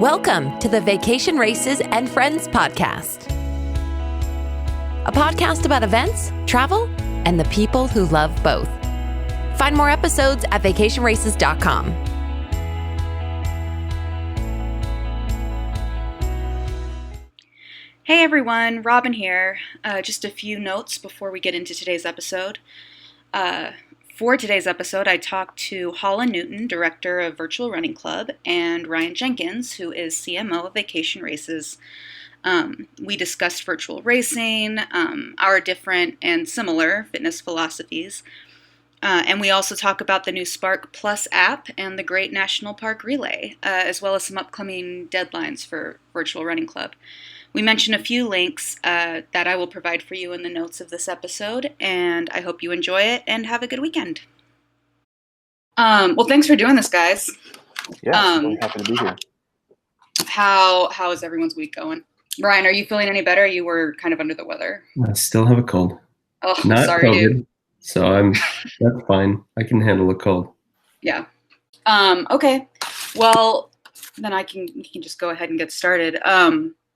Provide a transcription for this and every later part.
Welcome to the Vacation Races and Friends podcast, a podcast about events, travel, and the people who love both. Find more episodes at vacationraces.com. Hey everyone, Robin here. Just a few notes before we get into today's episode. For today's episode, I talked to Holland Newton, Director of Virtual Running Club, and Ryan Jenkins, who is CMO of Vacation Races. We discussed virtual racing, our different and similar fitness philosophies, and we also talk about the new Spark Plus app and the Great National Park Relay, as well as some upcoming deadlines for Virtual Running Club. We mentioned a few links that I will provide for you in the notes of this episode, and I hope you enjoy it and have a good weekend. Well, thanks for doing this, guys. Yeah, really happy to be here. How is everyone's week going? Ryan, are you feeling any better? You were kind of under the weather. I still have a cold. Oh, Not sorry, COVID, dude. So that's fine. I can handle a cold. Yeah. Okay. Well, then we can just go ahead and get started.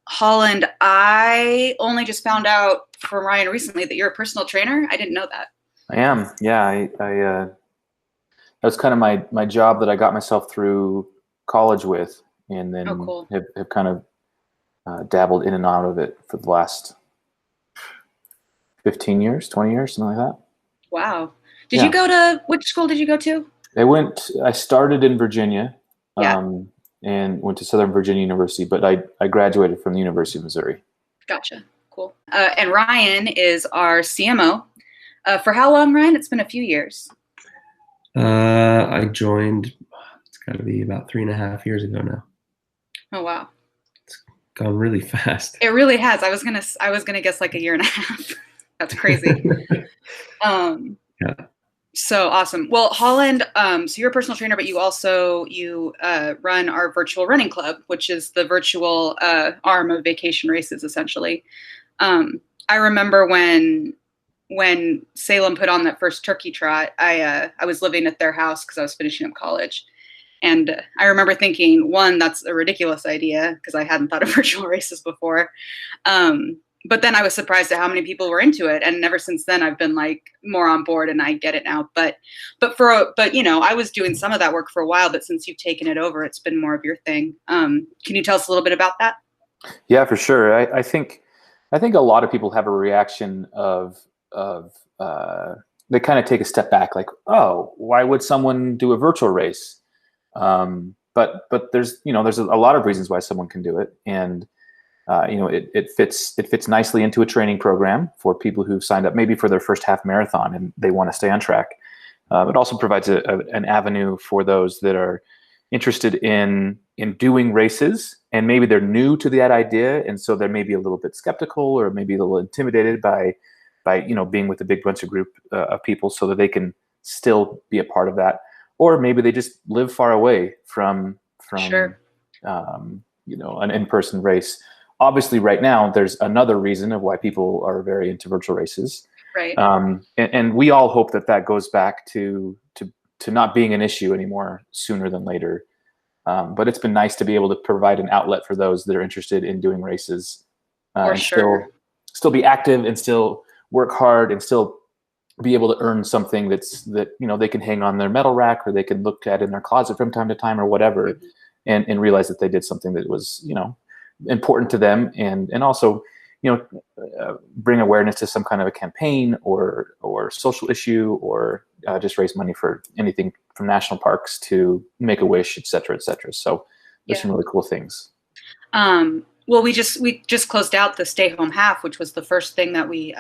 Holland, I only just found out from Ryan recently that you're a personal trainer. I didn't know that. I am. Yeah, I that was kind of my job that I got myself through college with, and then cool. have kind of dabbled in and out of it for the last 15 years, 20 years, something like that. Wow. Which school did you go to? I started in Virginia. Yeah. And went to Southern Virginia University, but I graduated from the University of Missouri. Gotcha. Cool. And Ryan is our CMO. For how long, Ryan? It's been a few years. I joined, it's got to be about 3.5 years ago now. Oh, wow. It's gone really fast. It really has. I was gonna guess like a year and a half. That's crazy. Yeah. So awesome. Well, Holland, so you're a personal trainer, but you run our virtual running club, which is the virtual arm of Vacation Races, essentially. I remember when Salem put on that first turkey trot, I was living at their house because I was finishing up college. And I remember thinking, one, that's a ridiculous idea because I hadn't thought of virtual races before. But then I was surprised at how many people were into it, and ever since then I've been like more on board, and I get it now. But I was doing some of that work for a while, but since you've taken it over, it's been more of your thing. Can you tell us a little bit about that? Yeah, for sure. I think a lot of people have a reaction of they kind of take a step back, like, oh, why would someone do a virtual race? But there's a lot of reasons why someone can do it, and it fits nicely into a training program for people who've signed up maybe for their first half marathon and they want to stay on track. It also provides an avenue for those that are interested in doing races, and maybe they're new to that idea, and so they're maybe a little bit skeptical or maybe a little intimidated by being with a big bunch of group of people, so that they can still be a part of that. Or maybe they just live far away from Sure. an in-person race. Obviously, right now, there's another reason of why people are very into virtual races. Right. And we all hope that goes back to not being an issue anymore sooner than later. But it's been nice to be able to provide an outlet for those that are interested in doing races. And sure. still be active and still work hard and still be able to earn something that they can hang on their medal rack, or they can look at in their closet from time to time or whatever, and realize that they did something that was, important to them, and also, bring awareness to some kind of a campaign or social issue, or just raise money for anything from national parks to Make-A-Wish, et cetera, et cetera. So there's some really cool things. Well, we just closed out the stay home half, which was the first thing that we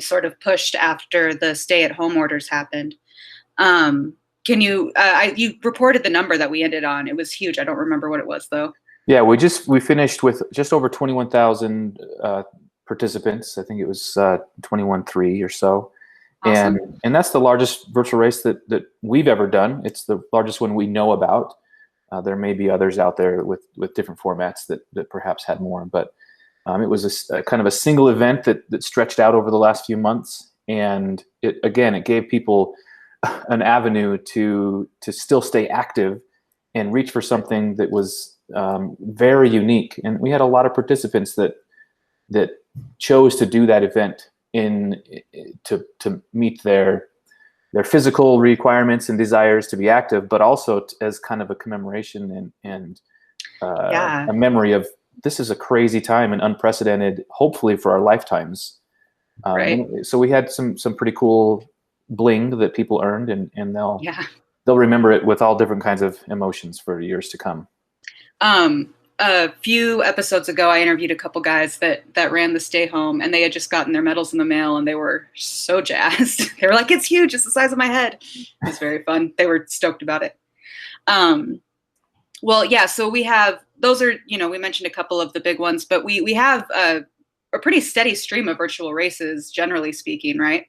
sort of pushed after the stay at home orders happened. Can you reported the number that we ended on? It was huge. I don't remember what it was though. Yeah, we finished with just over 21,000 participants. I think it was 21.3 or so. Awesome. And that's the largest virtual race that we've ever done. It's the largest one we know about. There may be others out there with different formats that perhaps had more, but it was a kind of a single event that stretched out over the last few months, and it gave people an avenue to still stay active and reach for something that was very unique, and we had a lot of participants that chose to do that event to meet their physical requirements and desires to be active, but also as kind of a commemoration and a memory of, this is a crazy time and unprecedented, hopefully for our lifetimes. Right. So we had some pretty cool bling that people earned, and they'll remember it with all different kinds of emotions for years to come. A few episodes ago, I interviewed a couple guys that ran the stay home, and they had just gotten their medals in the mail, and they were so jazzed. They were like, "It's huge. It's the size of my head." It was very fun. They were stoked about it. Well, yeah, so we have, those are, we mentioned a couple of the big ones, but we have a pretty steady stream of virtual races, generally speaking, right?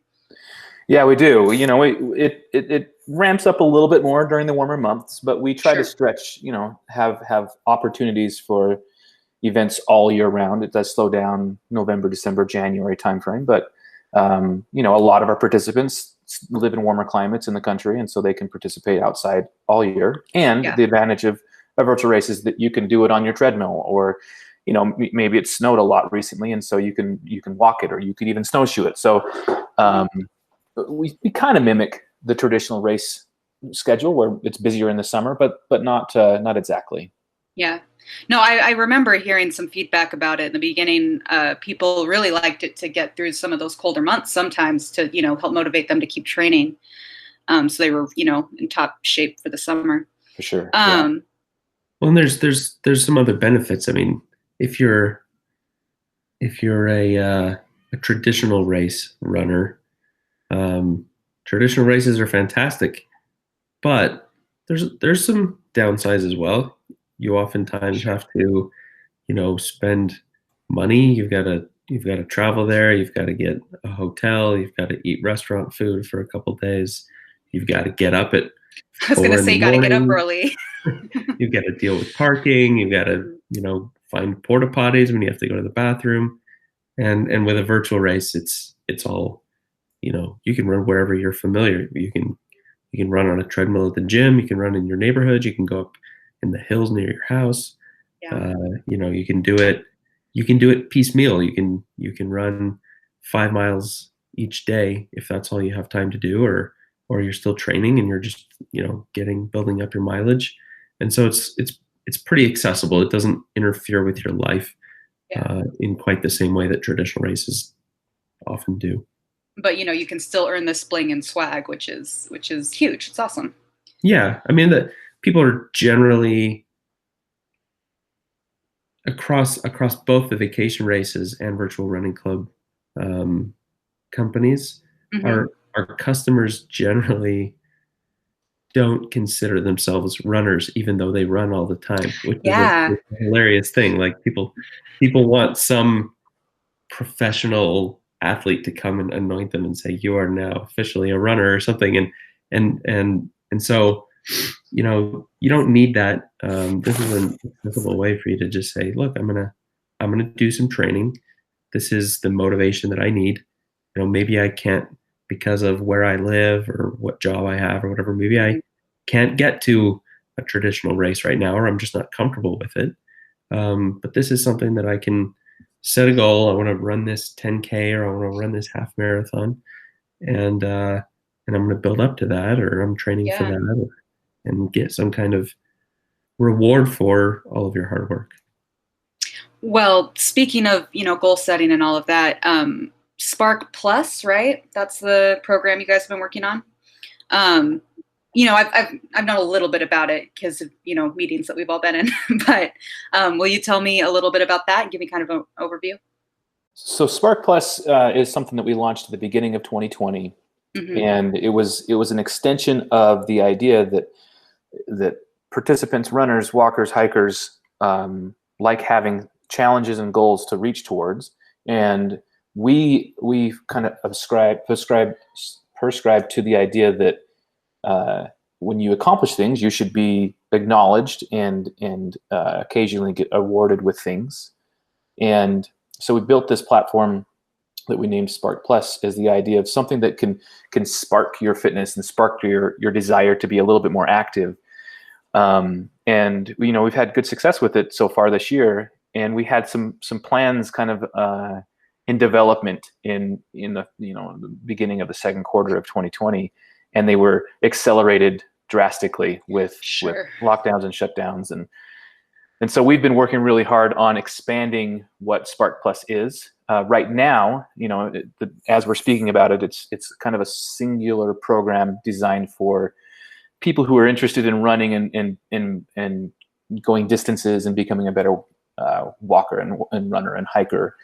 Yeah, we do. It ramps up a little bit more during the warmer months, but we try to stretch, have opportunities for events all year round. It does slow down November, December, January timeframe, but a lot of our participants live in warmer climates in the country, and so they can participate outside all year. And the advantage of virtual races is that you can do it on your treadmill, or maybe it snowed a lot recently, and so you can walk it, or you could even snowshoe it. So we kind of mimic the traditional race schedule, where it's busier in the summer, but not exactly. Yeah. No, I remember hearing some feedback about it in the beginning. People really liked it to get through some of those colder months sometimes to, help motivate them to keep training. So they were, in top shape for the summer. For sure. Well, and there's some other benefits. I mean, if you're a traditional race runner, traditional races are fantastic, but there's some downsides as well. You oftentimes have to, spend money. You've got to travel there. You've got to get a hotel. You've got to eat restaurant food for a couple of days. You've got to get up at 4 I was going to say, you got to get up early. You've got to deal with parking. You've got to, find porta potties when you have to go to the bathroom. And with a virtual race, it's all, you can run wherever you're familiar. You can run on a treadmill at the gym. You can run in your neighborhood. You can go up in the hills near your house. Yeah. You can do it. You can do it piecemeal. You can run 5 miles each day if that's all you have time to do, or you're still training and you're just building up your mileage. And so it's pretty accessible. It doesn't interfere with your life in quite the same way that traditional races often do. But you can still earn this bling and swag, which is huge. It's awesome. Yeah, I mean, the people are generally across both the vacation races and virtual running club companies. Our customers generally don't consider themselves runners, even though they run all the time, which is a hilarious thing. Like people want some professional athlete to come and anoint them and say, "You are now officially a runner," or something. And so, you don't need that. This is an accessible way for you to just say, "Look, I'm gonna do some training. This is the motivation that I need. Maybe I can't, because of where I live or what job I have or whatever, maybe I can't get to a traditional race right now, or I'm just not comfortable with it. But this is something that I can set a goal. I want to run this 10K, or I want to run this half marathon, and I'm going to build up to that, or I'm training for that, and get some kind of reward for all of your hard work." Well, speaking of, goal setting and all of that, Spark Plus, right? That's the program you guys have been working on. I've known a little bit about it because of, meetings that we've all been in, but will you tell me a little bit about that and give me kind of an overview? So Spark Plus is something that we launched at the beginning of 2020. And it was an extension of the idea that participants, runners, walkers, hikers, like having challenges and goals to reach towards. And we kind of prescribe to the idea that when you accomplish things, you should be acknowledged and occasionally get awarded with things. And so we built this platform that we named Spark Plus, as the idea of something that can spark your fitness and spark your desire to be a little bit more active. And and we've had good success with it so far this year. And we had some plans kind of in development in the the beginning of the second quarter of 2020, and they were accelerated drastically with lockdowns and shutdowns, and so we've been working really hard on expanding what Spark Plus is. Right now, as we're speaking about it, it's kind of a singular program designed for people who are interested in running and going distances and becoming a better walker and runner and hiker.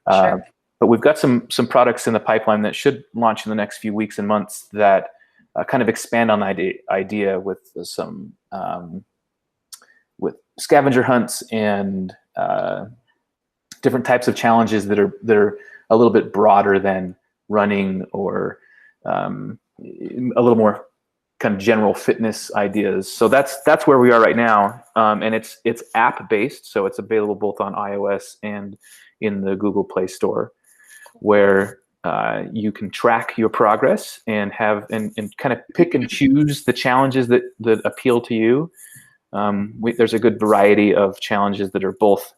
But we've got some products in the pipeline that should launch in the next few weeks and months that kind of expand on the idea with some with scavenger hunts and different types of challenges that are a little bit broader than running, or a little more kind of general fitness ideas. So that's where we are right now, and it's app based, so it's available both on iOS and in the Google Play Store, where you can track your progress and have and kind of pick and choose the challenges that appeal to you. There's a good variety of challenges that are both,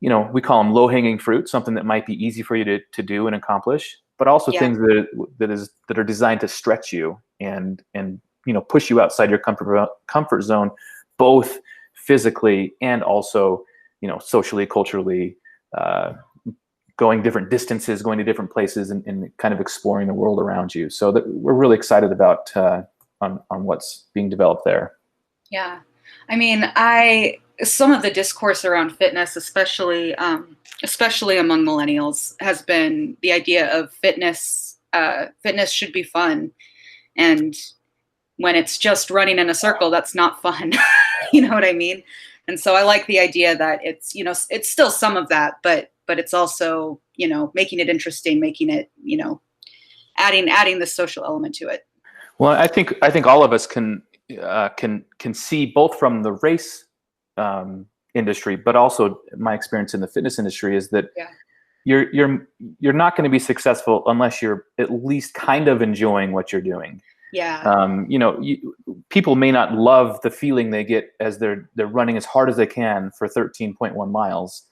we call them low-hanging fruit, something that might be easy for you to do and accomplish, but also things that are designed to stretch you and push you outside your comfort zone, both physically and also socially, culturally, going different distances, going to different places, and kind of exploring the world around you. So we're really excited about on what's being developed there. Yeah. I mean, some of the discourse around fitness, especially among millennials, has been the idea of fitness. Fitness should be fun, and when it's just running in a circle, that's not fun. You know what I mean? And so I like the idea that it's it's still some of that, but it's also making it interesting, making it adding the social element to it. Well, I think all of us can see, both from the race industry, but also my experience in the fitness industry, is that you're not going to be successful unless you're at least kind of enjoying what you're doing. Yeah. People may not love the feeling they get as they're running as hard as they can for 13.1 miles,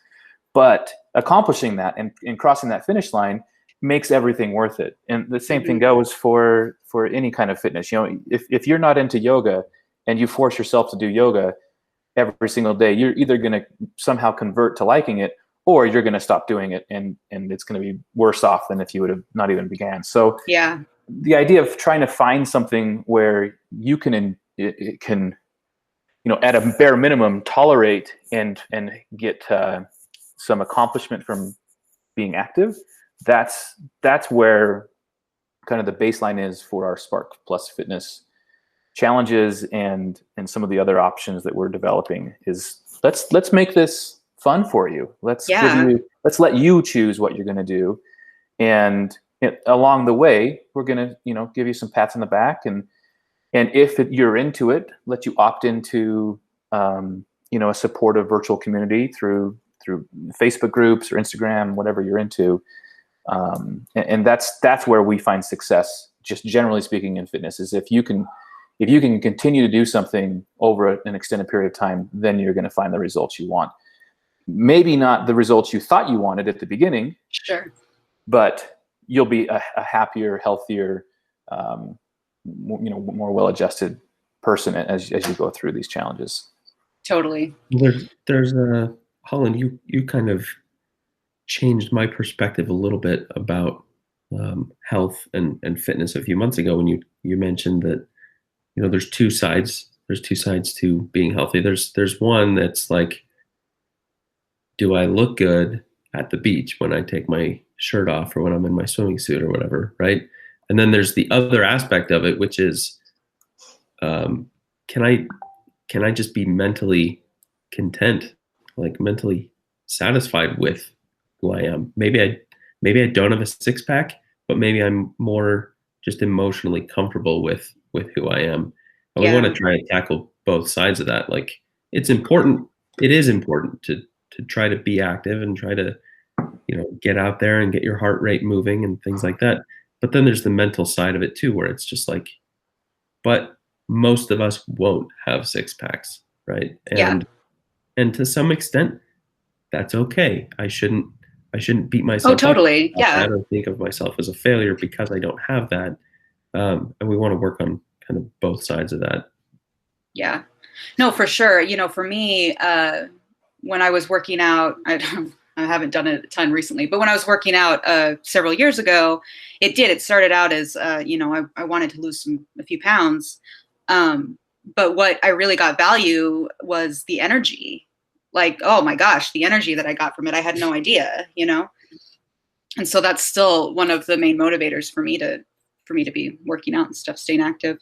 but accomplishing that and crossing that finish line makes everything worth it. And the same thing goes for any kind of fitness. If you're not into yoga and you force yourself to do yoga every single day, you're either going to somehow convert to liking it, or you're going to stop doing it, and it's going to be worse off than if you would have not even began. So the idea of trying to find something where you can at a bare minimum tolerate and get some accomplishment from being active, that's where kind of the baseline is for our Spark Plus Fitness challenges and some of the other options that we're developing. Is let's make this fun for you. Let's let you choose what you're going to do, and along the way we're going to give you some pats on the back, and if you're into it, let you opt into a supportive virtual community through Facebook groups or Instagram, whatever you're into. And that's where we find success, just generally speaking, in fitness, is if you can continue to do something over an extended period of time, then you're going to find the results you want. Maybe not the results you thought you wanted at the beginning, but you'll be a happier, healthier, more well-adjusted person as you go through these challenges. Totally. There's Holland, you kind of changed my perspective a little bit about health and fitness a few months ago when you mentioned that there's two sides to being healthy. There's one that's like, do I look good at the beach when I take my shirt off or when I'm in my swimming suit or whatever, right? And then there's the other aspect of it, which is, can I just be mentally content, like mentally satisfied with who I am? Maybe I don't have a six pack, but maybe I'm more just emotionally comfortable with who I am. And we want to try to tackle both sides of that. Like, it is important to try to be active and try to, get out there and get your heart rate moving and things like that. But then there's the mental side of it too, where it's just like, but most of us won't have six packs. right? And to some extent, that's okay. I shouldn't beat myself up. Totally. I don't think of myself as a failure because I don't have that. And we want to work on kind of both sides of that. Yeah. No, for sure. For me, when I was working out, I haven't done it a ton recently, but when I was working out several years ago, it started out as, I wanted to lose a few pounds. But what I really got value was the energy. Like, oh my gosh, the energy that I got from it, I had no idea, And so that's still one of the main motivators for me to be working out and stuff, staying active.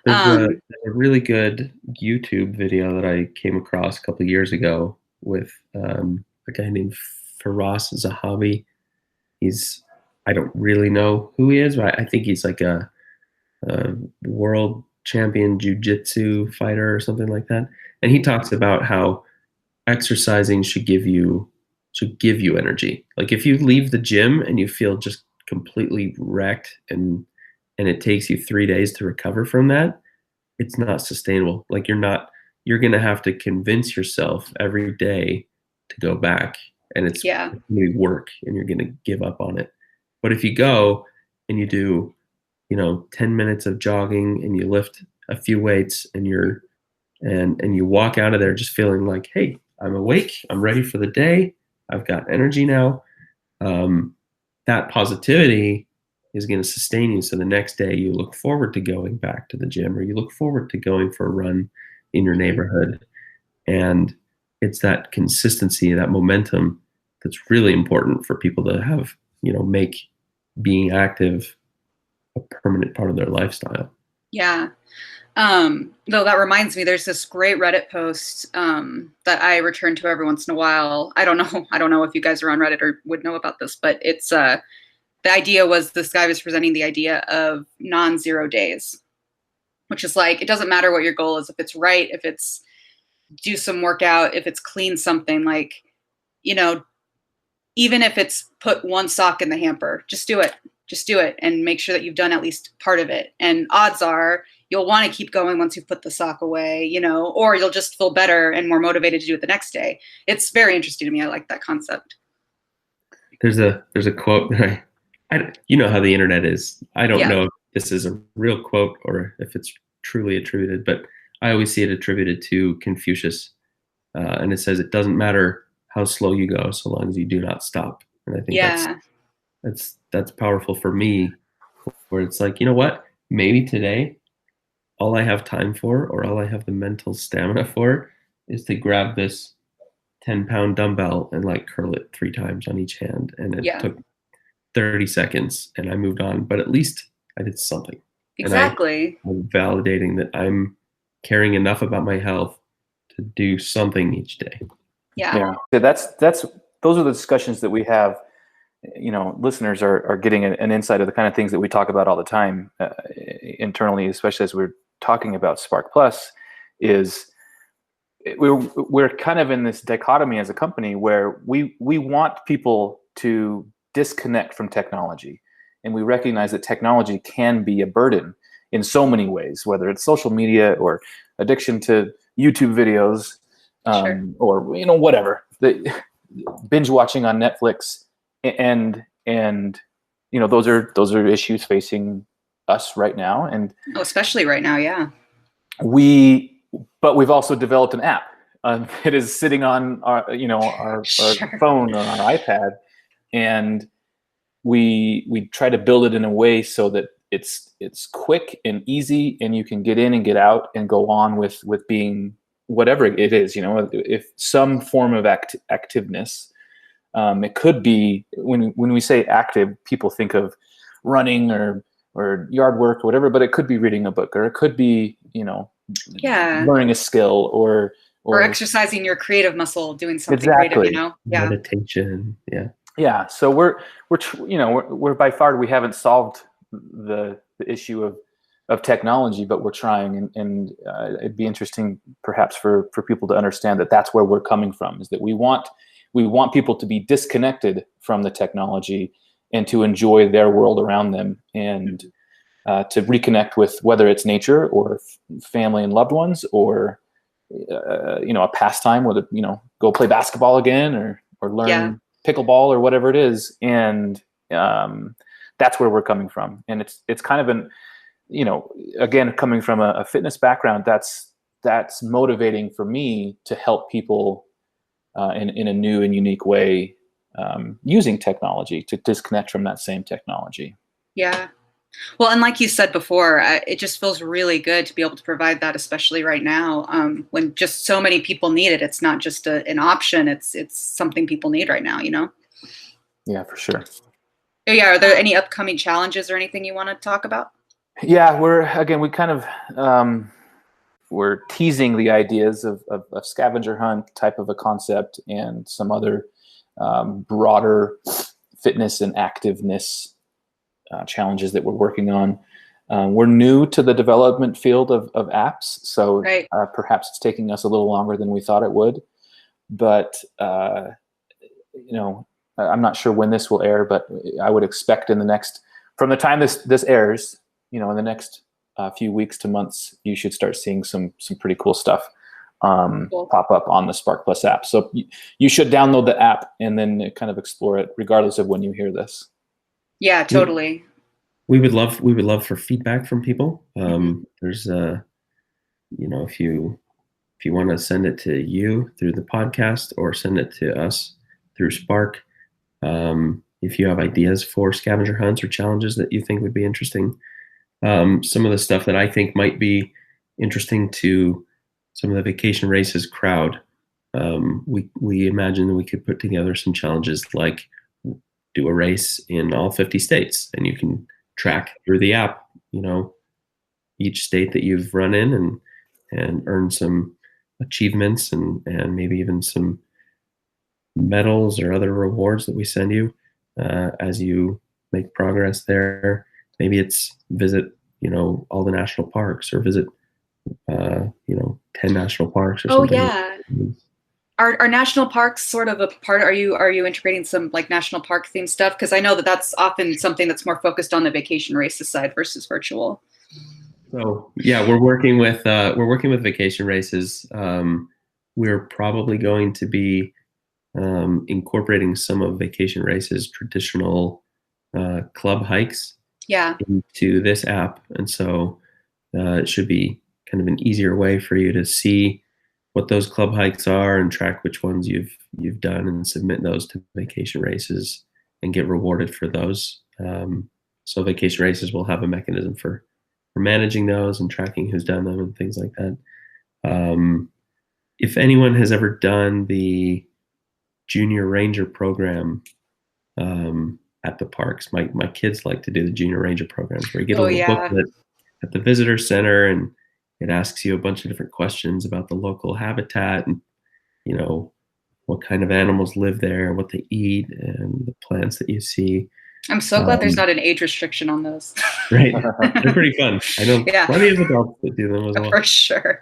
There's a really good YouTube video that I came across a couple of years ago with a guy named Firas Zahabi. I don't really know who he is, but I think he's like a world champion jiu-jitsu fighter or something like that. And he talks about how exercising should give you energy. Like if you leave the gym and you feel just completely wrecked and it takes you 3 days to recover from that, it's not sustainable. Like you're going to have to convince yourself every day to go back, and it's going to work, and you're going to give up on it. But if you go and you do, 10 minutes of jogging and you lift a few weights and you walk out of there just feeling like, hey, I'm awake, I'm ready for the day, I've got energy now. That positivity is going to sustain you. So the next day you look forward to going back to the gym, or you look forward to going for a run in your neighborhood. And it's that consistency, that momentum that's really important for people to have, make being active a permanent part of their lifestyle. Yeah. Though that reminds me, there's this great Reddit post that I return to every once in a while. I don't know if you guys are on Reddit or would know about this, but it's the idea was this guy was presenting the idea of non-zero days, which is like, it doesn't matter what your goal is. If it's right, if it's do some workout, if it's clean something, like, even if it's put one sock in the hamper, just do it and make sure that you've done at least part of it. And odds are you'll want to keep going once you've put the sock away, or you'll just feel better and more motivated to do it the next day. It's very interesting to me. I like that concept. There's a quote that you know how the internet is. I don't know if this is a real quote or if it's truly attributed, but I always see it attributed to Confucius. And it says, it doesn't matter how slow you go, so long as you do not stop. And I think that's powerful for me, where it's like, you know what, maybe today, all I have time for, or all I have the mental stamina for, is to grab this 10-pound dumbbell and like curl it 3 times on each hand. And it took 30 seconds and I moved on, but at least I did something. Exactly. I'm validating that I'm caring enough about my health to do something each day. Yeah. Those are the discussions that we have. Listeners are getting an insight of the kind of things that we talk about all the time internally, especially as we're talking about Spark Plus. Is we're kind of in this dichotomy as a company where we want people to disconnect from technology, and we recognize that technology can be a burden in so many ways, whether it's social media or addiction to YouTube videos, or whatever, the binge watching on Netflix, and those are issues facing us right now, and especially right now. Yeah. But we've also developed an app. It is sitting on our phone or our iPad, and we try to build it in a way so that it's quick and easy, and you can get in and get out and go on with being whatever it is. If some form of activeness, it could be when we say active, people think of running or yard work or whatever, but it could be reading a book, or it could be learning a skill, or exercising your creative muscle, doing something creative, meditation. So we're by far, we haven't solved the issue of technology, but we're trying, and it'd be interesting perhaps for people to understand that that's where we're coming from, is that we want people to be disconnected from the technology and to enjoy their world around them, and to reconnect with, whether it's nature or family and loved ones, or a pastime, whether, go play basketball again or learn pickleball or whatever it is. And that's where we're coming from. And it's kind of an, again, coming from a fitness background, that's motivating for me to help people in a new and unique way, using technology to disconnect from that same technology. Yeah. Well, and like you said before, it just feels really good to be able to provide that, especially right now, when just so many people need it. It's not just an option. It's something people need right now, Yeah, for sure. Yeah. Are there any upcoming challenges or anything you want to talk about? Yeah, we kind of, we're teasing the ideas of scavenger hunt type of a concept and some other broader fitness and activeness challenges that we're working on. We're new to the development field of apps, so perhaps it's taking us a little longer than we thought it would. But I'm not sure when this will air, but I would expect from the time this airs, in the next few weeks to months, you should start seeing some pretty cool stuff pop up on the Spark Plus app. So you should download the app and then kind of explore it, regardless of when you hear this. Yeah, totally. We would love for feedback from people. There's if you want to send it to you through the podcast or send it to us through Spark. If you have ideas for scavenger hunts or challenges that you think would be interesting, some of the stuff that I think might be interesting to some of the Vacation Races crowd, we imagine that we could put together some challenges like do a race in all 50 states, and you can track through the app, each state that you've run in and earn some achievements and maybe even some medals or other rewards that we send you as you make progress there. Maybe it's visit, all the national parks, or visit, 10 national parks or something. Oh, yeah. Are national parks sort of a part? Are you integrating some like national park themed stuff? Because I know that's often something that's more focused on the Vacation Races side versus virtual. So yeah, we're working with Vacation Races. We're probably going to be incorporating some of Vacation Races traditional club hikes into this app, and so it should be kind of an easier way for you to see what those club hikes are and track which ones you've done and submit those to Vacation Races and get rewarded for those. So Vacation Races will have a mechanism for managing those and tracking who's done them and things like that. If anyone has ever done the Junior Ranger program at the parks, my kids like to do the Junior Ranger programs where you get a little booklet at the visitor center, and it asks you a bunch of different questions about the local habitat and, what kind of animals live there, what they eat, and the plants that you see. I'm so glad there's not an age restriction on those. Right. They're pretty fun. I know plenty of adults that do them as well. For sure.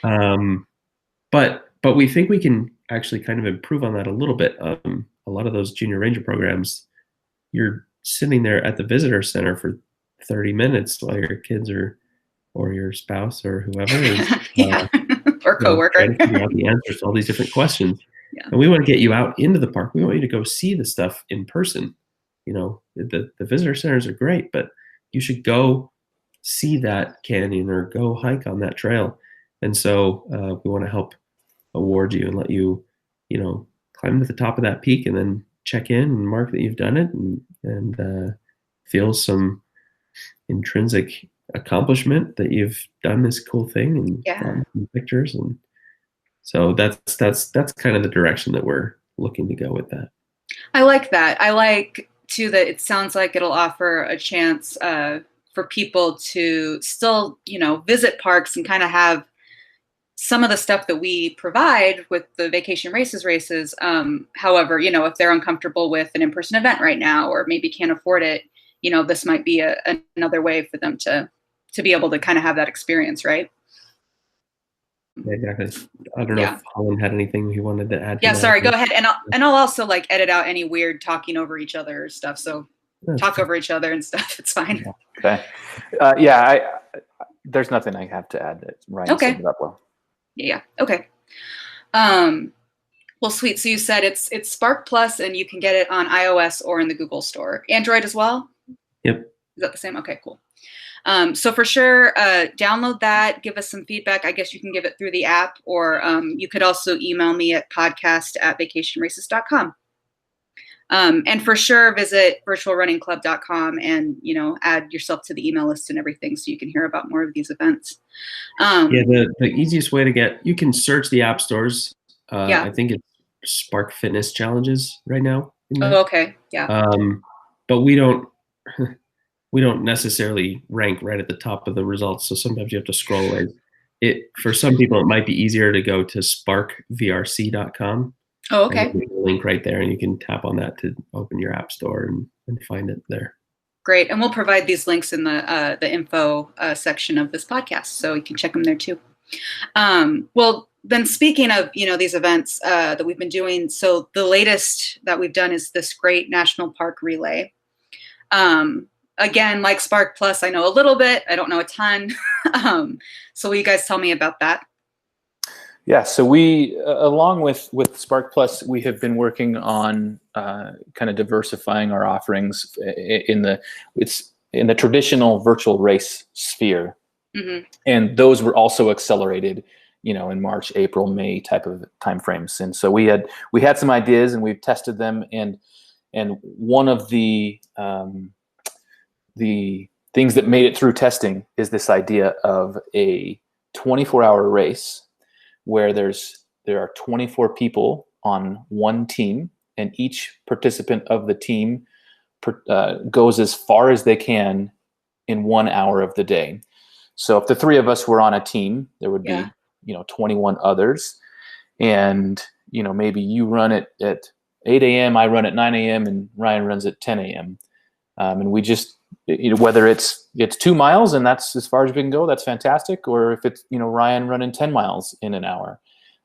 But we think we can actually kind of improve on that a little bit. A lot of those Junior Ranger programs, you're sitting there at the visitor center for 30 minutes while your kids or your spouse or whoever is or coworker trying to figure out the answers to all these different questions. Yeah. And we want to get you out into the park. We want you to go see the stuff in person. The visitor centers are great, but you should go see that canyon or go hike on that trail. And so we want to help award you and let you, climb to the top of that peak and then check in and mark that you've done it and feel some intrinsic accomplishment that you've done this cool thing and gotten some pictures. And so that's kind of the direction that we're looking to go with that. I like that. I like too that it sounds like it'll offer a chance for people to still, visit parks and kind of have some of the stuff that we provide with the Vacation races. However, if they're uncomfortable with an in-person event right now, or maybe can't afford it, this might be another way for them to be able to kind of have that experience, right? Yeah, exactly. I don't know if Holland had anything he wanted to add. Yeah, sorry, go ahead. And I'll also edit out any weird talking over each other stuff. So talk over each other and stuff. It's fine. Okay. There's nothing I have to add. Ryan summed it up well. Yeah. Okay. Well, sweet. So you said it's Spark Plus, and you can get it on iOS or in the Google Store. Android as well? Yep. Is that the same? Okay, cool. So for sure, download that. Give us some feedback. I guess you can give it through the app, or you could also email me at podcast@vacationraces.com. And for sure, visit virtualrunningclub.com and, add yourself to the email list and everything so you can hear about more of these events. The easiest way you can search the app stores. Yeah. I think it's Spark Fitness Challenges right now. Oh, okay. Yeah. But we don't necessarily rank right at the top of the results. So sometimes you have to scroll away. For some people, it might be easier to go to sparkvrc.com. Oh, okay. And there's a link right there, and you can tap on that to open your app store and find it there. Great. And we'll provide these links in the info section of this podcast, so you can check them there too. Well, then speaking of, these events that we've been doing, so the latest that we've done is this great national park relay. Again, like Spark Plus, I know a little bit. I don't know a ton. So will you guys tell me about that? Yeah, so we, along with Spark Plus, we have been working on kind of diversifying our offerings in the traditional virtual race sphere, and those were also accelerated, in March, April, May type of timeframes. And so we had some ideas, and we've tested them, and one of the things that made it through testing is this idea of a 24-hour race where there are 24 people on one team, and each participant of the team goes as far as they can in 1 hour of the day. So if the three of us were on a team, there would be 21 others, and maybe you run it at 8 a.m., I run at 9 a.m., and Ryan runs at 10 a.m. And we just, whether it's 2 miles and that's as far as we can go, that's fantastic. Or if it's, Ryan running 10 miles in an hour.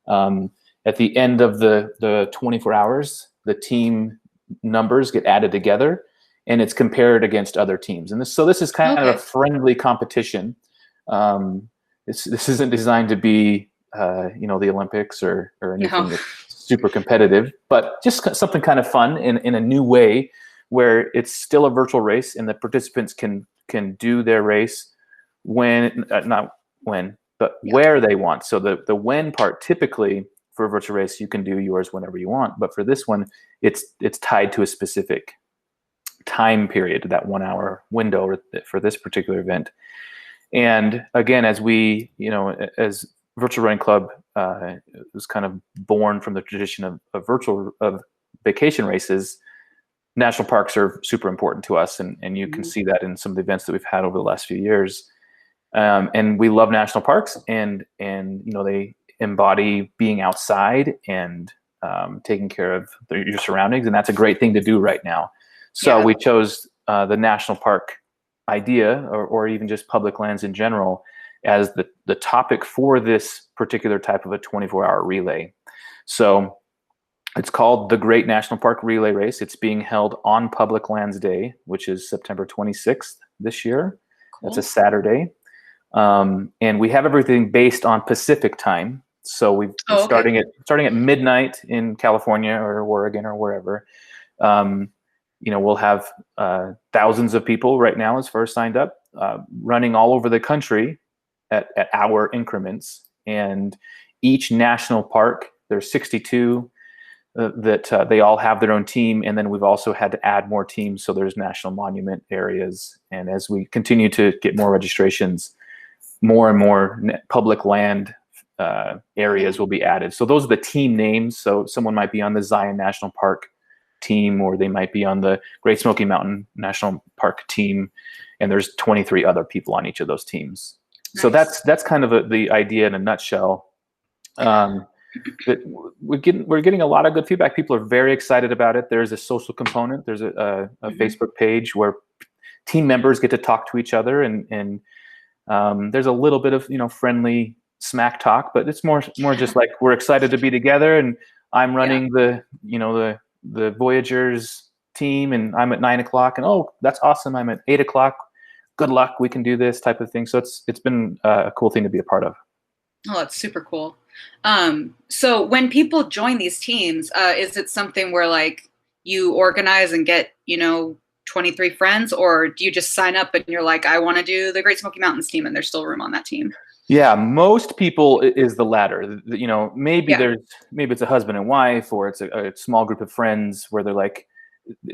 At the end of the 24 hours, the team numbers get added together, and it's compared against other teams. And this is kind of a friendly competition. This isn't designed to be, the Olympics or anything that's super competitive, but just something kind of fun in a new way, where it's still a virtual race and the participants can do their race where they want. So the when part, typically for a virtual race, you can do yours whenever you want. But for this one, it's tied to a specific time period, that 1 hour window for this particular event. And again, as we, as Virtual Running Club was kind of born from the tradition of vacation races, national parks are super important to us, and you can see that in some of the events that we've had over the last few years. And we love national parks, and they embody being outside and taking care of your surroundings, and that's a great thing to do right now. So we chose the national park idea, or even just public lands in general, as the topic for this particular type of a 24-hour relay. So it's called the Great National Park Relay Race. It's being held on Public Lands Day, which is September 26th this year. Cool. That's a Saturday. And we have everything based on Pacific time. So we're starting at midnight in California or Oregon or wherever. We'll have thousands of people right now as far as signed up, running all over the country at hour increments. And each national park, there's 62 that they all have their own team. And then we've also had to add more teams. So there's national monument areas. And as we continue to get more registrations, more and more public land areas will be added. So those are the team names. So someone might be on the Zion National Park team, or they might be on the Great Smoky Mountain National Park team. And there's 23 other people on each of those teams. Nice. So that's kind of the idea in a nutshell. That we're getting a lot of good feedback. People are very excited about it. There's a social component. There's a Facebook page where team members get to talk to each other, and there's a little bit of friendly smack talk, but it's more just like we're excited to be together. And I'm running the Voyagers team, and I'm at 9 o'clock, and oh, that's awesome. I'm at 8 o'clock. Good luck. We can do this type of thing. So it's been a cool thing to be a part of. Oh, that's super cool. So when people join these teams, is it something where like you organize and get, 23 friends, or do you just sign up and you're like, I want to do the Great Smoky Mountains team, and there's still room on that team? Yeah, most people is the latter. Maybe it's a husband and wife, or it's a small group of friends where they're like,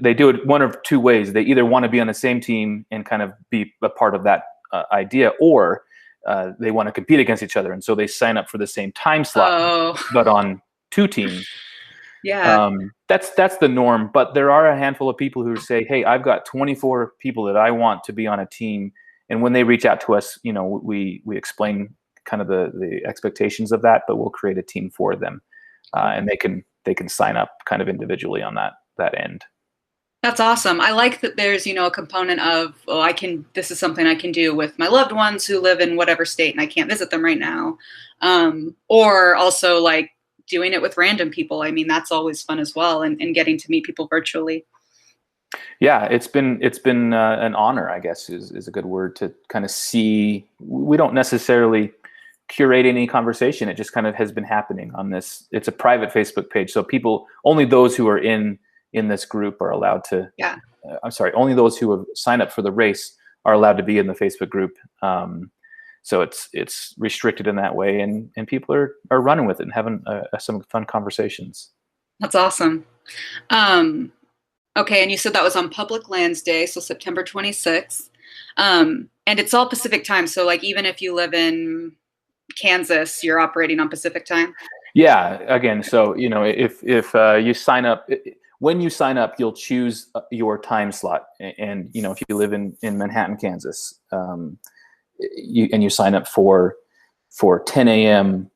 they do it one of two ways. They either want to be on the same team and kind of be a part of that idea, or they want to compete against each other, and so they sign up for the same time slot, but on two teams. Yeah. That's the norm, but there are a handful of people who say, hey, I've got 24 people that I want to be on a team. And when they reach out to us, we explain kind of the expectations of that, but we'll create a team for them. And they can sign up kind of individually on that end. That's awesome. I like that there's, a component of, this is something I can do with my loved ones who live in whatever state and I can't visit them right now. Or also like doing it with random people. I mean, that's always fun as well. And getting to meet people virtually. Yeah, it's been an honor, I guess is a good word, to kind of see. We don't necessarily curate any conversation. It just kind of has been happening on this. It's a private Facebook page. So only those who are in this group are allowed to, only those who have signed up for the race are allowed to be in the Facebook group. So it's restricted in that way, and people are running with it and having some fun conversations. That's awesome. Okay, and you said that was on Public Lands Day, so September 26th. And it's all Pacific time, so like even if you live in Kansas, you're operating on Pacific time? Yeah, again, so if you sign up, when you sign up, you'll choose your time slot. And if you live in Manhattan, Kansas, you sign up for 10 a.m.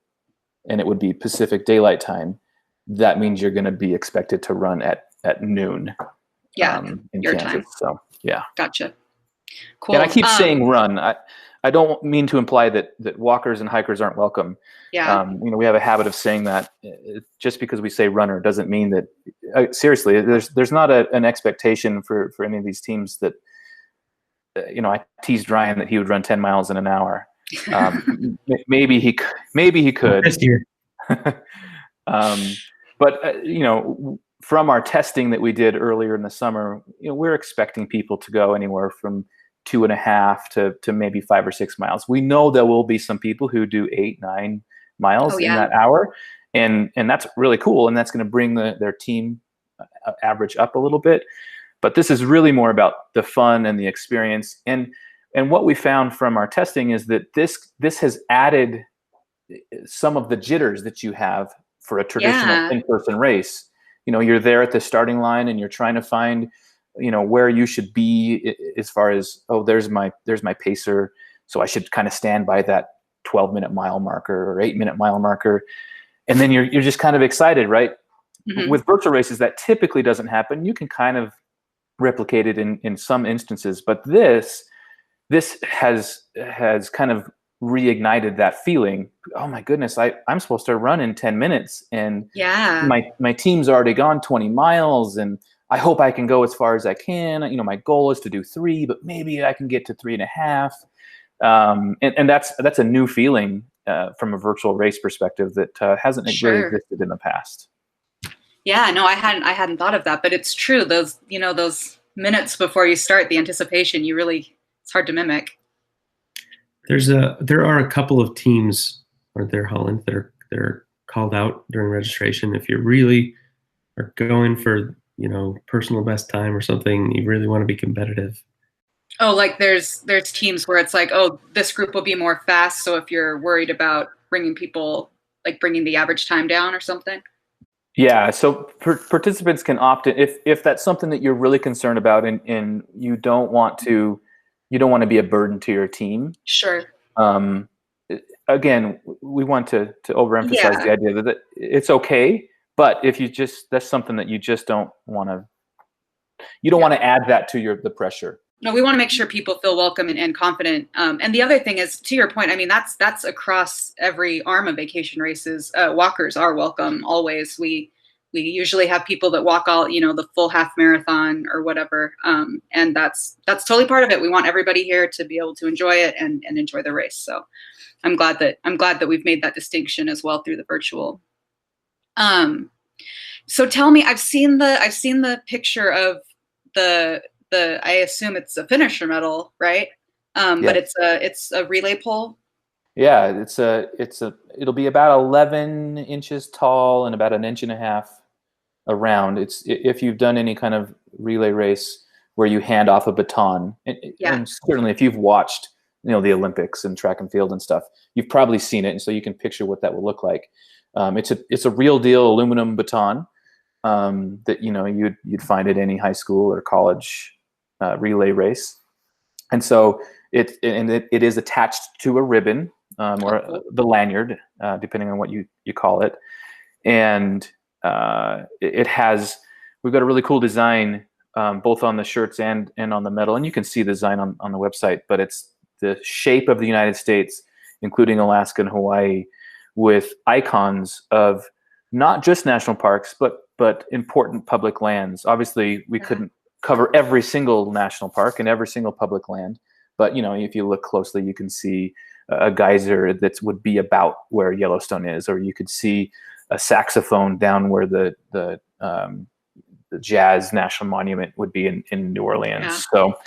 and it would be Pacific Daylight Time, that means you're going to be expected to run at noon. Yeah, in your Kansas. time. So yeah. Gotcha. Cool. And I keep saying run. I don't mean to imply that walkers and hikers aren't welcome. Yeah. We have a habit of saying that. Just because we say runner doesn't mean that. Seriously, there's not an expectation for any of these teams that. I teased Ryan that he would run 10 miles in an hour. Maybe he could. This year. But from our testing that we did earlier in the summer, we're expecting people to go anywhere from 2.5 to maybe 5 or 6 miles. We know there will be some people who do 8-9 miles in that hour, and that's really cool, and that's going to bring their team average up a little bit. But this is really more about the fun and the experience, and what we found from our testing is that this has added some of the jitters that you have for a traditional in-person race. You're there at the starting line and you're trying to find, where you should be as far as, there's my pacer. So I should kind of stand by that 12-minute mile marker or 8-minute mile marker. And then you're just kind of excited, right? Mm-hmm. With virtual races, that typically doesn't happen. You can kind of replicate it in some instances, but this has kind of reignited that feeling. Oh my goodness, I'm supposed to run in 10 minutes and my team's already gone 20 miles and I hope I can go as far as I can. My goal is to do 3, but maybe I can get to 3.5. And that's a new feeling from a virtual race perspective that hasn't really existed in the past. Yeah, no, I hadn't thought of that, but it's true. Those minutes before you start, the anticipation, it's hard to mimic. There are a couple of teams, aren't there, Holland, that are called out during registration. If you really are going for, personal best time or something, you really want to be competitive. Oh, like there's teams where it's like, this group will be more fast. So if you're worried about bringing the average time down or something. Yeah. So participants can opt in if that's something that you're really concerned about and you don't want to be a burden to your team. Sure. Again, we want to overemphasize the idea that it's okay, but if that's something that you just don't want to, want to add that to the pressure. No, we want to make sure people feel welcome and confident. And the other thing is, to your point, I mean, that's across every arm of vacation races. Walkers are welcome always. We We usually have people that walk all, the full half marathon or whatever. And that's totally part of it. We want everybody here to be able to enjoy it and enjoy the race. So I'm glad that we've made that distinction as well through the virtual. So tell me, I've seen the picture of the I assume it's a finisher medal, right? But it's a relay pole. Yeah, it'll be about 11 inches tall and about 1.5 inches around. It's if you've done any kind of relay race where you hand off a baton, and certainly if you've watched, the Olympics and track and field and stuff, you've probably seen it, and so you can picture what that will look like. It's a real deal aluminum baton that you'd find at any high school or college relay race, and so it is attached to a ribbon or the lanyard, depending on what you call it, and we've got a really cool design both on the shirts and on the medal, and you can see the design on the website, but it's the shape of the United States, including Alaska and Hawaii, with icons of not just national parks, but important public lands. Obviously, we couldn't cover every single national park and every single public land, but if you look closely, you can see a geyser that would be about where Yellowstone is, or you could see a saxophone down where the Jazz National Monument would be in New Orleans. Yeah. So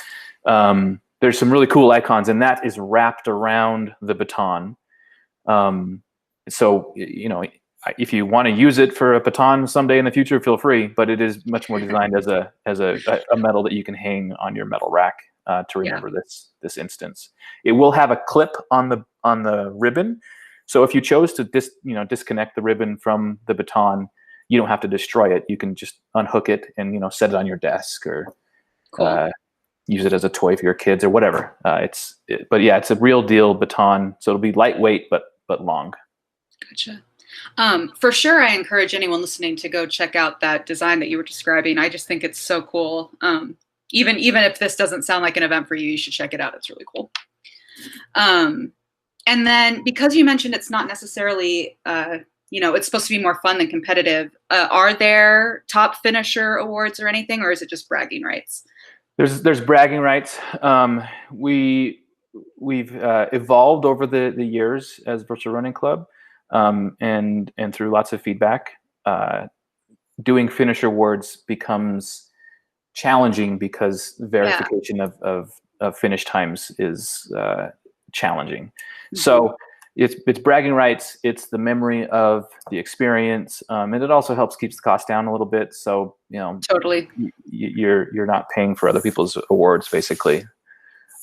there's some really cool icons, and that is wrapped around the baton. So if you want to use it for a baton someday in the future, feel free. But it is much more designed as a medal that you can hang on your medal rack to remember this instance. It will have a clip on the ribbon. So if you chose to disconnect the ribbon from the baton, you don't have to destroy it. You can just unhook it and set it on your desk or use it as a toy for your kids or whatever. It's a real deal baton. So it'll be lightweight but long. Gotcha. For sure, I encourage anyone listening to go check out that design that you were describing. I just think it's so cool. Even if this doesn't sound like an event for you, you should check it out. It's really cool. And then because you mentioned it's not necessarily, it's supposed to be more fun than competitive. Are there top finisher awards or anything, or is it just bragging rights? There's bragging rights. We've evolved over the years as Virtual Running Club, and through lots of feedback. Doing finisher awards becomes challenging because verification of finish times is challenging. Mm-hmm. So it's bragging rights. It's the memory of the experience, and it also helps keeps the cost down a little bit. So totally, you're not paying for other people's awards, basically.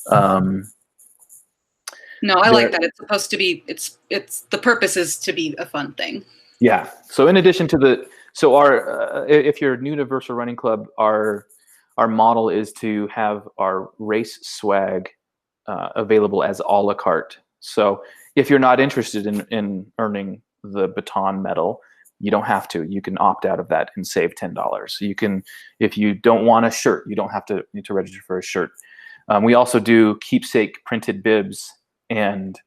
No, I like that. It's supposed to be. It's the purpose is to be a fun thing. Yeah. So in addition to our if you're new to Virtual Running Club, our model is to have our race swag available as a la carte. So if you're not interested in earning the baton medal, you don't have to. You can opt out of that and save $10. So you can, if you don't want a shirt, you don't have to register for a shirt. We also do keepsake printed bibs. And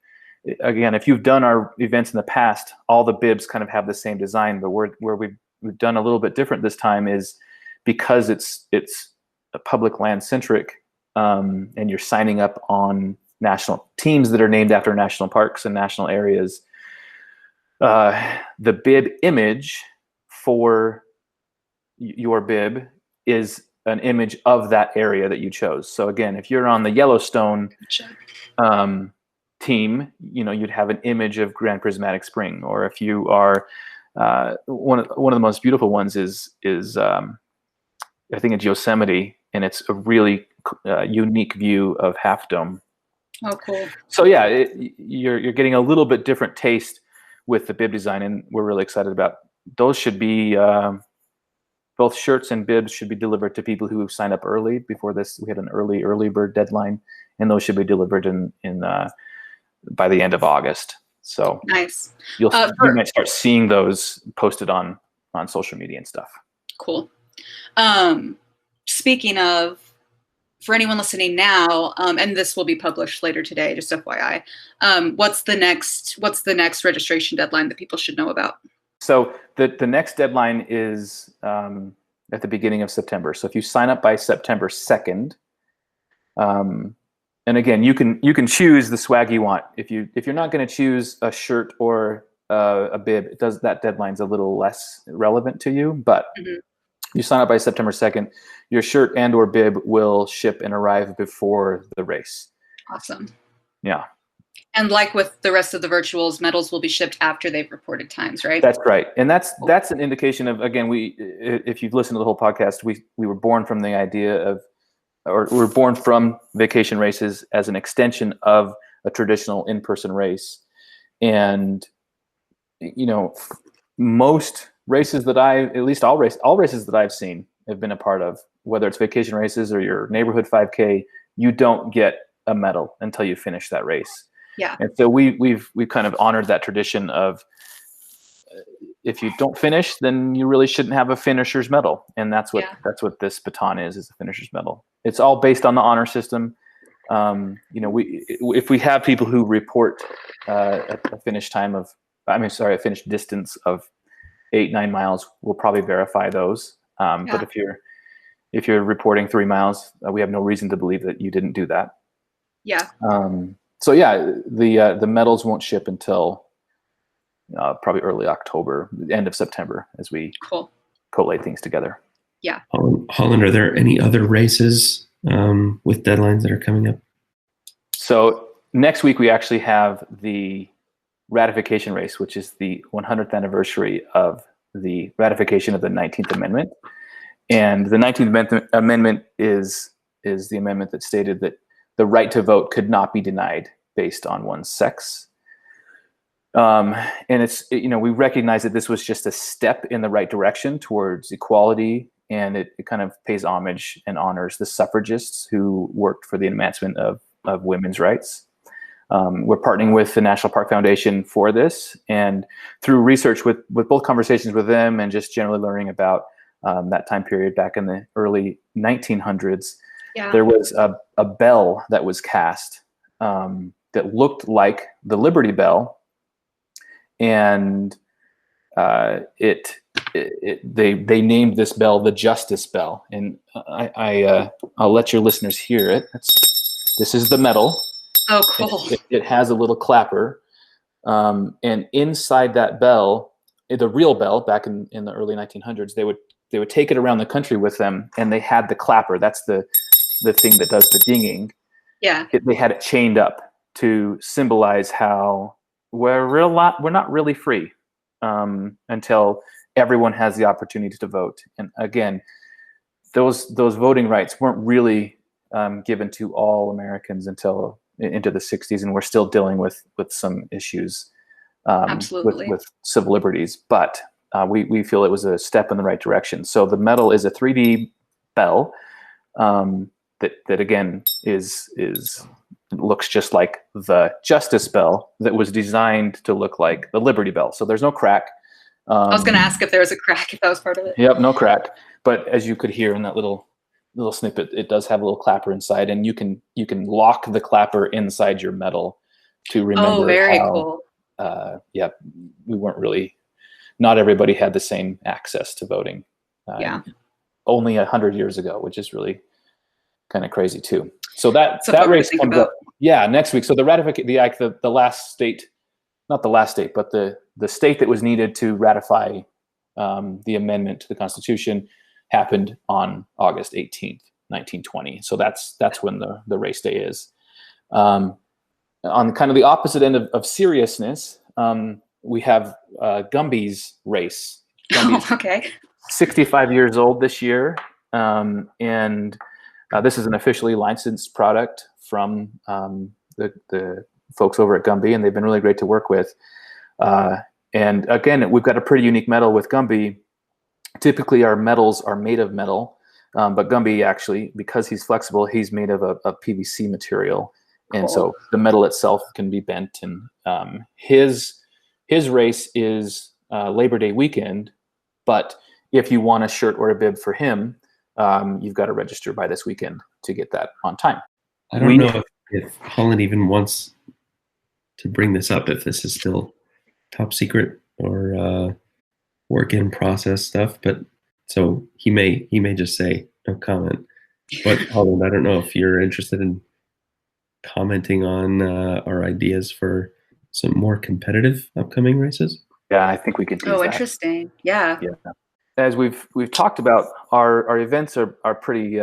again, if you've done our events in the past, all the bibs kind of have the same design. But where we've done a little bit different this time is because it's a public land centric, and you're signing up on national teams that are named after national parks and national areas. The bib image for your bib is an image of that area that you chose. So again, if you're on the Yellowstone team, you'd have an image of Grand Prismatic Spring. Or if you are one of the most beautiful ones is I think it's Yosemite, and it's a really unique view of Half Dome. Oh, cool. So yeah, you're getting a little bit different taste with the bib design, and we're really excited about those. Should be both shirts and bibs should be delivered to people who sign up early. Before this, we had an early bird deadline, and those should be delivered in by the end of August. So nice. You might start seeing those posted on social media and stuff. Cool. Speaking of, for anyone listening now, and this will be published later today, just FYI, what's the next registration deadline that people should know about? So the next deadline is at the beginning of September. So if you sign up by September 2nd, and again, you can choose the swag you want. If you're not going to choose a shirt or a bib, that deadline's a little less relevant to you. But you sign up by September 2nd, your shirt and or bib will ship and arrive before the race. Awesome. Yeah. And like with the rest of the virtuals, medals will be shipped after they've reported times, right? That's right. And that's an indication of, again, if you've listened to the whole podcast, we were born from the idea of, or we're born from vacation races as an extension of a traditional in-person race. And, most races that all races that I've seen have been a part of, whether it's vacation races or your neighborhood 5K, you don't get a medal until you finish that race. Yeah. And so we've kind of honored that tradition of, if you don't finish, then you really shouldn't have a finisher's medal. And that's what this baton is a finisher's medal. It's all based on the honor system. If we have people who report a finished distance of 8-9 miles, we'll probably verify those. But if you're reporting 3 miles, we have no reason to believe that you didn't do that. Yeah. So yeah, the medals won't ship until probably early October, end of September, as we collate things together. Yeah. Holland, are there any other races with deadlines that are coming up? So next week we actually have the Ratification race, which is the 100th anniversary of the ratification of the 19th Amendment. And the 19th Amendment is the amendment that stated that the right to vote could not be denied based on one's sex. And it's, we recognize that this was just a step in the right direction towards equality, and it kind of pays homage and honors the suffragists who worked for the advancement of women's rights. We're partnering with the National Park Foundation for this, and through research with both conversations with them and just generally learning about that time period back in the early 1900s, there was a bell that was cast that looked like the Liberty Bell, and they named this bell the Justice Bell. And I'll let your listeners hear it. This is the medal. Oh, cool. It has a little clapper, and inside that bell, the real bell back in the early 1900s, they would take it around the country with them, and they had the clapper. That's the thing that does the dinging. Yeah. They had it chained up to symbolize how we're not really free until everyone has the opportunity to vote. And again, those voting rights weren't really given to all Americans until into the 60s, and we're still dealing with some issues with civil liberties. But we feel it was a step in the right direction. So the medal is a 3D bell that again looks just like the Justice Bell that was designed to look like the Liberty Bell. So there's no crack. I was going to ask if there was a crack, if that was part of it. Yep, no crack. But as you could hear in that little snippet, it does have a little clapper inside, and you can lock the clapper inside your medal to remember. Oh, very cool. We weren't really. Not everybody had the same access to voting. Only 100 years ago, which is really kind of crazy too. So that race comes up. Yeah, next week. So the last state, not the last state, but the state that was needed to ratify the amendment to the Constitution happened on August 18th, 1920. So that's when the race day is. On kind of the opposite end of seriousness, we have Gumby's race. Gumby's 65 years old this year, and this is an officially licensed product from the folks over at Gumby, and they've been really great to work with. And again, we've got a pretty unique medal with Gumby. Typically, our medals are made of metal, but Gumby actually, because he's flexible, he's made of a PVC material, and so the metal itself can be bent. And his race is Labor Day weekend, but if you want a shirt or a bib for him, you've got to register by this weekend to get that on time. I don't know if Holland even wants to bring this up, if this is still top secret or work in process stuff, but so he may just say no comment. But Holland, I don't know if you're interested in commenting on our ideas for some more competitive upcoming races. Yeah, I think we could use that. Interesting. Yeah. As we've talked about, our events are pretty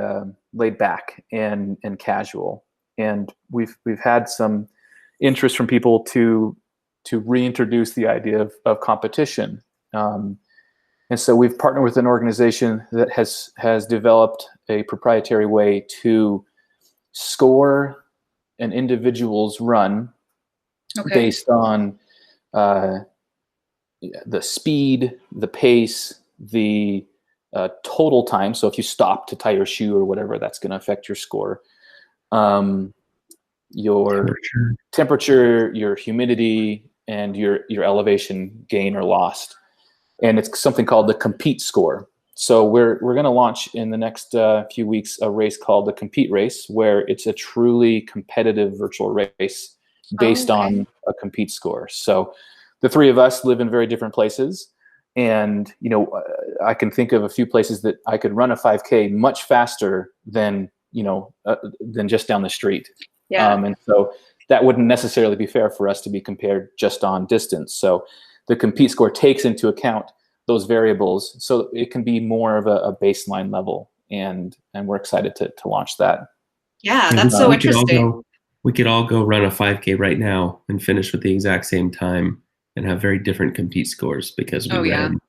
laid back and casual, and we've had some interest from people to reintroduce the idea of competition. And so we've partnered with an organization that has developed a proprietary way to score an individual's run based on the speed, the pace, the total time. So if you stop to tie your shoe or whatever, that's going to affect your score. Your temperature, your humidity, and your elevation gain or lost. And it's something called the Compete score. So we're going to launch in the next few weeks a race called the Compete race, where it's a truly competitive virtual race based on a Compete score. So the three of us live in very different places, and I can think of a few places that I could run a 5K much faster than than just down the street. And so that wouldn't necessarily be fair for us to be compared just on distance. So the Compete score takes into account those variables, so it can be more of a baseline level, and we're excited to launch that. Yeah, that's so interesting. We could all go run a 5K right now and finish with the exact same time and have very different Compete scores because we ran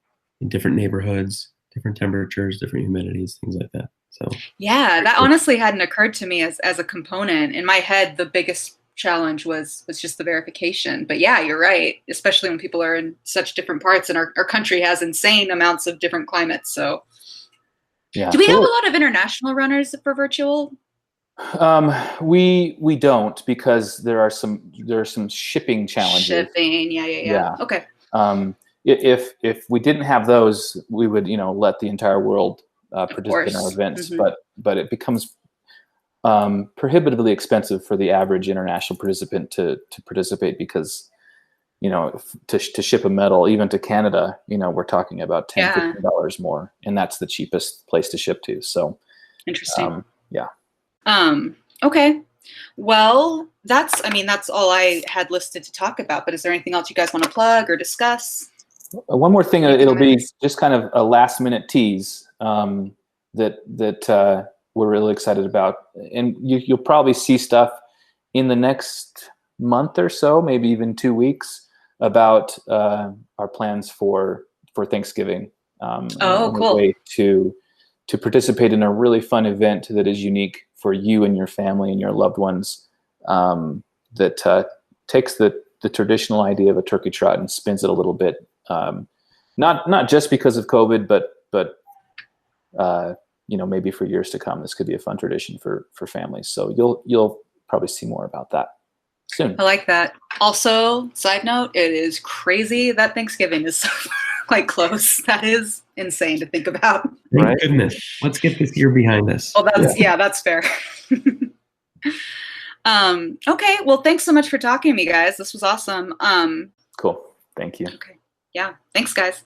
in different neighborhoods, different temperatures, different humidities, things like that. So that honestly hadn't occurred to me as a component. In my head, the biggest challenge was just the verification. But yeah, you're right, especially when people are in such different parts, and our country has insane amounts of different climates. So do we have a lot of international runners for virtual? We don't, because there are some shipping challenges. Yeah. Okay. If we didn't have those, we would let the entire world participate in our events. But it becomes prohibitively expensive for the average international participant to participate, because to ship a medal even to Canada, we're talking about $10-15 more, and that's the cheapest place to ship to. So interesting. Okay. Well, that's all I had listed to talk about, but is there anything else you guys want to plug or discuss? One more thing, it'll be just kind of a last minute tease that we're really excited about. And you'll probably see stuff in the next month or so, maybe even 2 weeks, about our plans for Thanksgiving. Cool. A way to participate in a really fun event that is unique for you and your family and your loved ones, that takes the traditional idea of a turkey trot and spins it a little bit. Not just because of COVID, but maybe for years to come, this could be a fun tradition for families. So you'll probably see more about that soon. I like that. Also, side note, it is crazy that Thanksgiving is so close. That is insane to think about. Thank goodness. Let's get this year behind us. Well, that's fair. Okay. Well, thanks so much for talking to me, guys. This was awesome. Cool. Thank you. Okay. Yeah. Thanks, guys.